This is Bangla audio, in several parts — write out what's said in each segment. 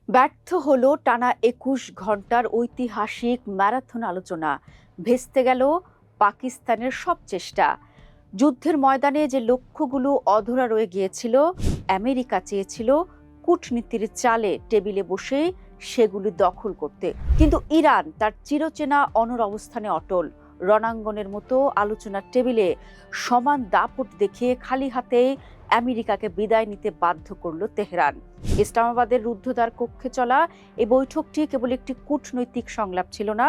ব্যর্থ হলো টানা ২১ ঘন্টার ঐতিহাসিক ম্যারাথন আলোচনা। ভেস্তে গেল পাকিস্তানের সব চেষ্টা। যুদ্ধের ময়দানে যে লক্ষ্যগুলো অধরা রয়ে গিয়েছিল, আমেরিকা চেয়েছিল কূটনীতির চালে টেবিলে বসে সেগুলো দখল করতে। কিন্তু ইরান তার চিরচেনা অনড় অবস্থানে অটল। রণাঙ্গনের মতো আলোচনার টেবিলে সমান দাপট দেখিয়ে খালি হাতেই আমেরিকাকে বিদায় নিতে বাধ্য করল তেহরান। ইসলামাবাদের রুদ্ধদ্বার কক্ষে চলা এই বৈঠকটি কেবল একটি কূটনৈতিক সংলাপ ছিল না,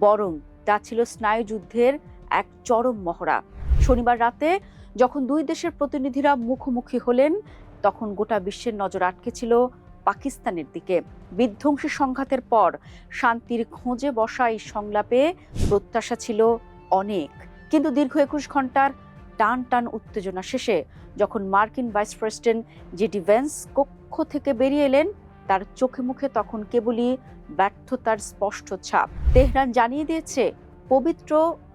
বরং তা ছিল স্নায়ুযুদ্ধের এক চরম মহড়া। শনিবার রাতে যখন দুই দেশের প্রতিনিধিরা মুখোমুখি হলেন, তখন গোটা বিশ্বের নজর আটকে ছিল পাকিস্তানের দিকে। বিধ্বংসী সংঘাতের পর শান্তির খোঁজে বসা এই সংলাপে প্রত্যাশা ছিল অনেক, কিন্তু দীর্ঘ ২১ ঘন্টার টান টান উত্তেজনা শেষে যখন মার্কিন ভাইস প্রেসিডেন্ট জেডি ভ্যান্স কক্ষ থেকে বেরিয়ে এলেন, তার চোখে মুখে তখন কেবলই ব্যর্থতার স্পষ্ট ছাপ। তেহরান জানিয়ে দিয়েছে, পবিত্র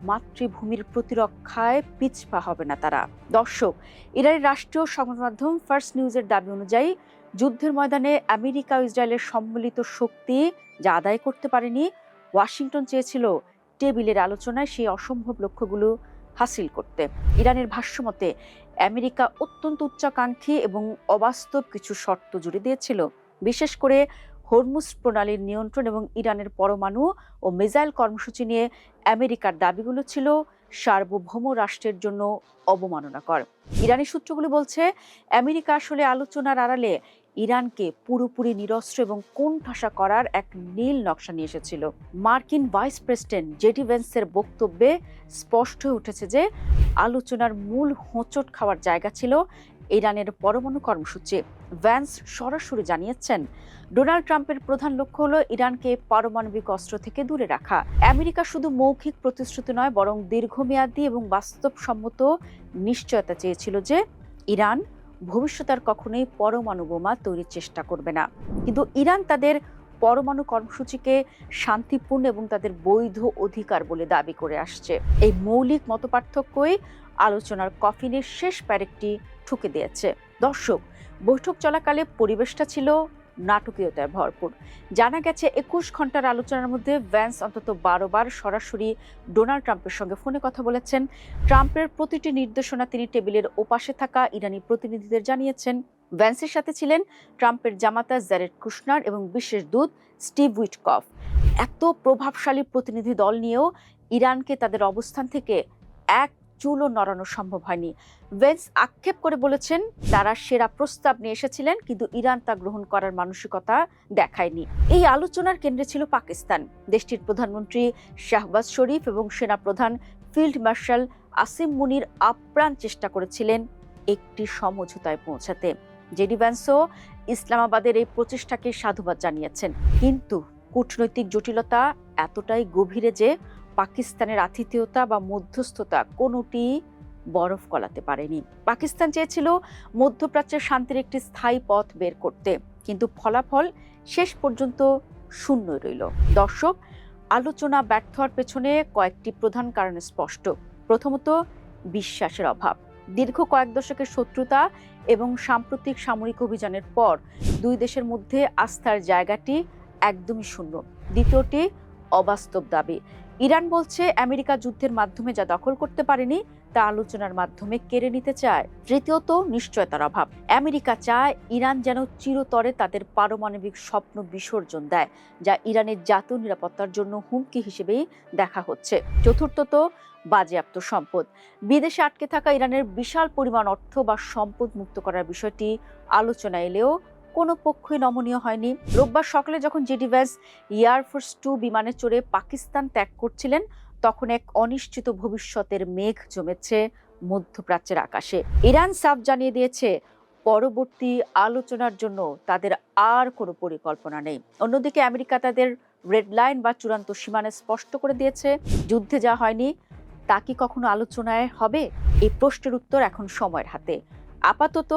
মাতৃভূমির প্রতিরক্ষায় পিছপা হবে না তারা। দর্শক, ইরানের রাষ্ট্রীয় সংবাদ মাধ্যম ফার্স্ট নিউজের দাবি অনুযায়ী যুদ্ধের ময়দানে আমেরিকা ও ইসরায়েলের সম্মিলিত শক্তি যা আদায় করতে পারেনি, ওয়াশিংটন চেয়েছিল টেবিলের আলোচনায় সেই অসম্ভব লক্ষ্যগুলো হাসিল করতে। ইরানের ভাষ্যমতে আমেরিকা অত্যন্ত উচ্চাকাঙ্ক্ষী এবং অবাস্তব কিছু শর্ত জুড়ে দিয়েছিল। বিশেষ করে হরমুজ প্রণালীর নিয়ন্ত্রণ এবং ইরানের পরমাণু ও মিসাইল কর্মসূচি নিয়ে আমেরিকার দাবিগুলো ছিল সার্বভৌম রাষ্ট্রের জন্য অবমাননাকর। ইরানি সূত্রগুলো বলছে, আমেরিকা আসলে আলোচনার আড়ালে ইরানকে পুরোপুরি নিরস্ত্র এবং কোণঠাসা করার এক নীল নকশা নিয়ে এসেছিল। মার্কিন ভাইস প্রেসিডেন্ট জেডি ভ্যান্সের বক্তব্যে স্পষ্ট হয়ে উঠেছে যে আলোচনার মূল হোঁচট খাওয়ার জায়গা ছিল ইরানের পরমাণু কর্মসূচি। ভ্যান্স সরাসরি জানিয়েছেন, ডোনাল্ড ট্রাম্পের প্রধান লক্ষ্য হলো ইরানকে পারমাণবিক অস্ত্র থেকে দূরে রাখা। আমেরিকা শুধু মৌখিক প্রতিশ্রুতি নয়, বরং দীর্ঘমেয়াদী এবং বাস্তবসম্মত নিশ্চয়তা চেয়েছিল যে ইরান ভবিষ্যতে আর কখনোই পরমাণু বোমা তৈরির চেষ্টা করবে না। কিন্তু ইরান তাদের পরমাণু কর্মসূচিকে শান্তিপূর্ণ এবং তাদের বৈধ অধিকার বলে দাবি করে আসছে। এই মৌলিক মতপার্থক্যই আলোচনার কফিনের শেষ প্যারেকটি ঠুকে দিয়েছে। দর্শক, বৈঠক চলাকালে পরিবেশটা ছিল নাটকীয়তায় ভরপুর। জানা গেছে ২১ ঘন্টার আলোচনার মধ্যে ভ্যান্স অন্তত ১২ বার সরাসরি ডোনাল্ড ট্রাম্পের সঙ্গে ফোনে কথা বলেছেন। ট্রাম্পের প্রতিটি নির্দেশনা তিনি টেবিলের ওপাশে থাকা ইরানি প্রতিনিধিদের জানিয়েছেন। ভ্যান্সের সাথে ছিলেন ট্রাম্পের জামাতা জ্যারেড কুশনার এবং বিশেষ দূত স্টিভ উইটকফ। এত প্রভাবশালী প্রতিনিধি দল নিয়েও ইরানকে তাদের অবস্থান থেকে এক চুলও নড়ানো সম্ভব হয়নি। ভ্যান্স আক্ষেপ করে বলেছেন, তারা সেরা প্রস্তাব নিয়ে এসেছিলেন, কিন্তু ইরান তা গ্রহণ করার মানসিকতা দেখায়নি। এই আলোচনার কেন্দ্রে ছিল পাকিস্তান। দেশটির প্রধানমন্ত্রী শাহবাজ শরীফ এবং সেনাপ্রধান ফিল্ড মার্শাল আসিম মুনির আপ্রাণ চেষ্টা করেছিলেন একটি সমঝোতায় পৌঁছাতে। জেডি ভ্যান্সও ইসলামাবাদের এই প্রচেষ্টাকে সাধুবাদ জানিয়েছেন, কিন্তু কূটনৈতিক জটিলতা এতটাই গভীরে যে পাকিস্তানের আতিথেয়তা বা মধ্যস্থতা কোনোটি বরফ গলাতে পারেনি। পাকিস্তান চেয়েছিল মধ্যপ্রাচ্যের শান্তির একটি স্থায়ী পথ বের করতে, কিন্তু ফলাফল শেষ পর্যন্ত শূন্যই রইল। দর্শক, আলোচনা ব্যর্থ হওয়ার পেছনে কয়েকটি প্রধান কারণ স্পষ্ট। প্রথমত, বিশ্বাসের অভাব। দীর্ঘ কয়েক দশকের শত্রুতা এবং সাম্প্রতিক সামরিক অভিযানের পর দুই দেশের মধ্যে আস্থার জায়গাটি একদমই শূন্য। দ্বিতীয়টি, অবাস্তব দাবি। ইরান বলছে আমেরিকা যুদ্ধের মাধ্যমে যা দখল করতে পারেনি তা আলোচনার মাধ্যমে কেড়ে নিতে চায়। তৃতীয়ত, নিশ্চয়তার অভাব। আমেরিকা চায় ইরান যেন চিরতরে তাদের পারমাণবিক স্বপ্ন বিসর্জন দেয়, যা ইরানের জাতীয় নিরাপত্তার জন্য হুমকি হিসেবেই দেখা হচ্ছে। চতুর্থত, বাজেয়াপ্ত সম্পদ। বিদেশে আটকে থাকা ইরানের বিশাল পরিমাণ অর্থ বা সম্পদ মুক্ত করার বিষয়টি আলোচনা এলেও কোনো পক্ষই নমনীয় হয়নি। রোববার সকালে যখন জেডি ভ্যান্স এয়ারফোর্স 2 বিমানে চড়ে পাকিস্তান ত্যাগ করছিলেন, তখন এক অনিশ্চিত ভবিষ্যতের মেঘ জমেছে মধ্যপ্রাচ্যের আকাশে। ইরান সাফ জানিয়ে দিয়েছে, পরবর্তী আলোচনার জন্য তাদের আর কোনো পরিকল্পনা নেই। অন্যদিকে আমেরিকা তাদের রেড লাইন বা চূড়ান্ত সীমানা স্পষ্ট করে দিয়েছে। যুদ্ধে যা হয়নি তা কি কখনো আলোচনায় হবে? এই প্রশ্নের উত্তর এখন সময়ের হাতে। আপাতত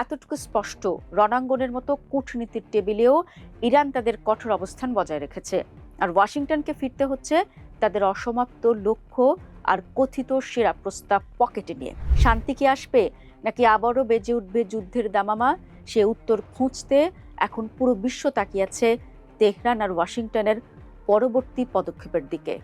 এতটুকু স্পষ্ট, রণাঙ্গনের মতো কূটনীতির টেবিলেও ইরান তাদের কঠোর অবস্থান বজায় রেখেছে, আর ওয়াশিংটনকে ফিরতে হচ্ছে তাদের অসমাপ্ত লক্ষ্য আর কথিত সেরা প্রস্তাব পকেটে নিয়ে। শান্তি কি আসবে, নাকি আবারও বেজে উঠবে যুদ্ধের দামামা? সে উত্তর খুঁজতে এখন পুরো বিশ্ব তাকিয়ে আছে তেহরান আর ওয়াশিংটনের পরবর্তী পদক্ষেপের দিকে।